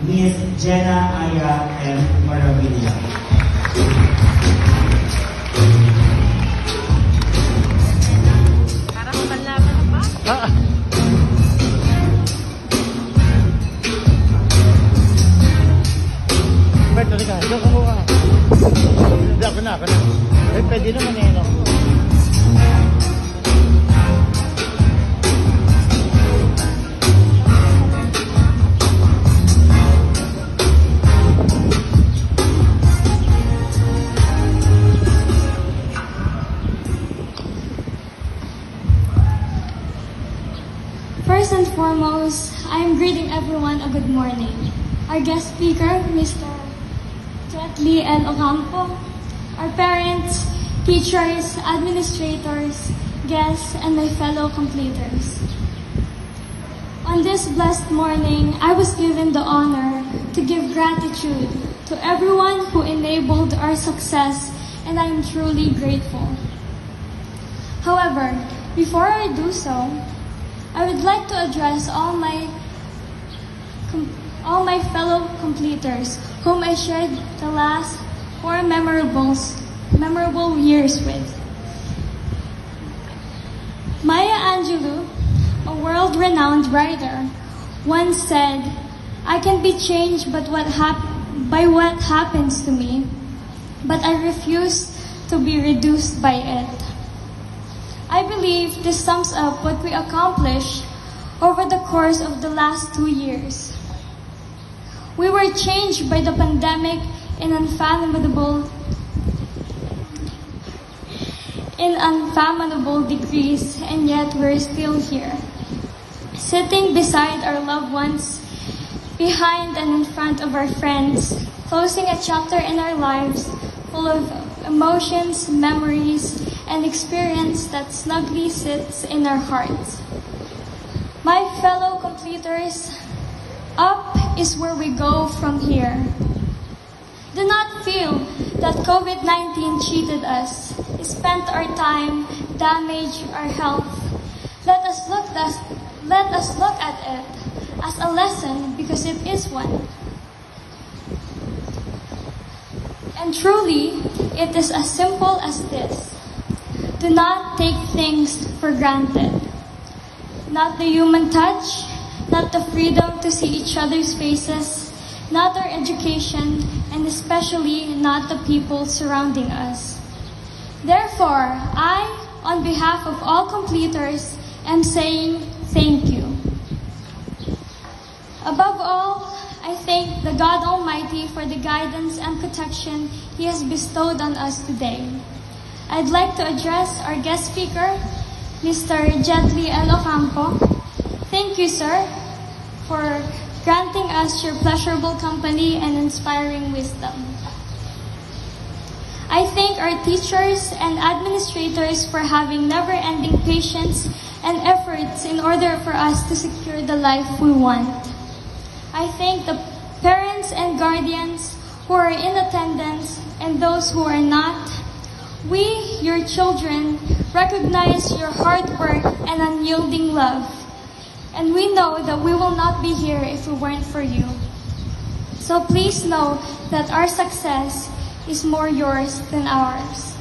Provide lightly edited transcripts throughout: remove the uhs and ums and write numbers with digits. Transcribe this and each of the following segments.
Miss Jenna Aya M. Maravilla. Parang panlaban pa. Bert, halika. Diyan ka mukha. Hindi, ako na. Eh, pwede naman eh, no? First and foremost, I am greeting everyone a good morning. Our guest speaker, Mr. Jetli L. Ocampo, our parents, teachers, administrators, guests, and my fellow completers. On this blessed morning, I was given the honor to give gratitude to everyone who enabled our success, and I am truly grateful. However, before I do so, I would like to address all my fellow completers whom I shared the last 4 memorable years with. Maya Angelou, a world-renowned writer, once said, "I can be changed by what happens to me, but I refuse to be reduced by it." I believe this sums up what we accomplished over the course of the last 2 years. We were changed by the pandemic in unfathomable degrees, and yet we're still here, sitting beside our loved ones, behind and in front of our friends, closing a chapter in our lives full of emotions, memories, and experience that snugly sits in our hearts. My fellow completers, up is where we go from here. Do not feel that COVID-19 cheated us, spent our time, damaged our health. Let us look at it as a lesson, because it is one. And truly, it is as simple as this. Do not take things for granted. Not the human touch, not the freedom to see each other's faces, not our education, and especially not the people surrounding us. Therefore, I, on behalf of all completers, am saying thank you. Above all, I thank the God Almighty for the guidance and protection He has bestowed on us today. I'd like to address our guest speaker, Mr. Jetli L. Ocampo. Thank you, sir, for granting us your pleasurable company and inspiring wisdom. I thank our teachers and administrators for having never-ending patience and efforts in order for us to secure the life we want. I thank the parents and guardians who are in attendance and those who are not. We, your children, recognize your hard work and unyielding love. And we know that we will not be here if it weren't for you. So please know that our success is more yours than ours.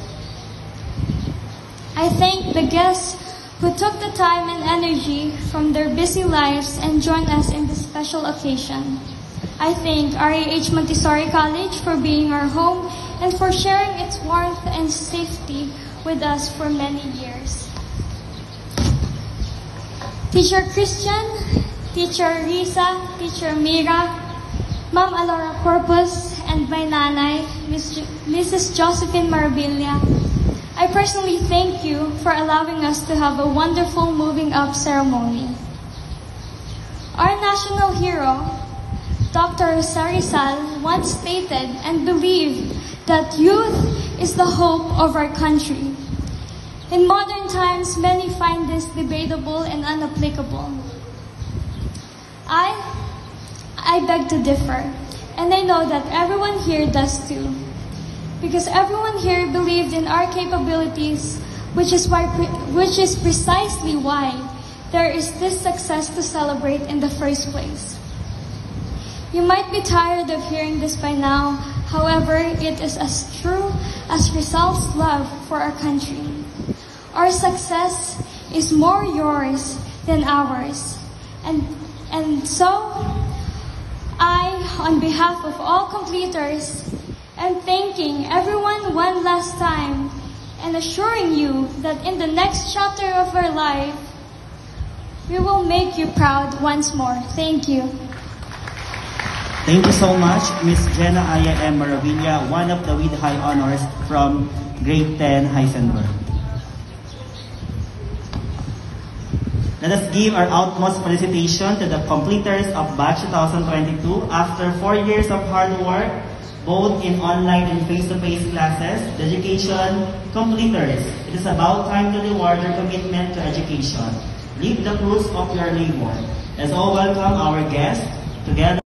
I thank the guests who took the time and energy from their busy lives and joined us in this special occasion. I thank RAH Montessori College for being our home and for sharing its warmth and safety with us for many years. Teacher Christian, Teacher Risa, Teacher Mira, Ma'am Alora Corpus, and my nanay, Mrs. Josephine Maravilla, I personally thank you for allowing us to have a wonderful moving up ceremony. Our national hero, Dr. Sarisal, once stated and believed that youth is the hope of our country. In modern times, many find this debatable and unapplicable. I beg to differ, and I know that everyone here does too. Because everyone here believed in our capabilities, which is precisely why there is this success to celebrate in the first place. You might be tired of hearing this by now. However, it is as true as Rizal's love for our country. Our success is more yours than ours. And so, I, on behalf of all completers, am thanking everyone one last time and assuring you that in the next chapter of our life, we will make you proud once more. Thank you. Thank you so much, Miss Jenna Aya M. Maravilla, one of the with high honors from Grade 10 Heisenberg. Let us give our utmost felicitation to the completers of Batch 2022. After 4 years of hard work, both in online and face-to-face classes, the education completers, it is about time to reward your commitment to education. Reap the fruits of your labor. Let's all welcome our guests together.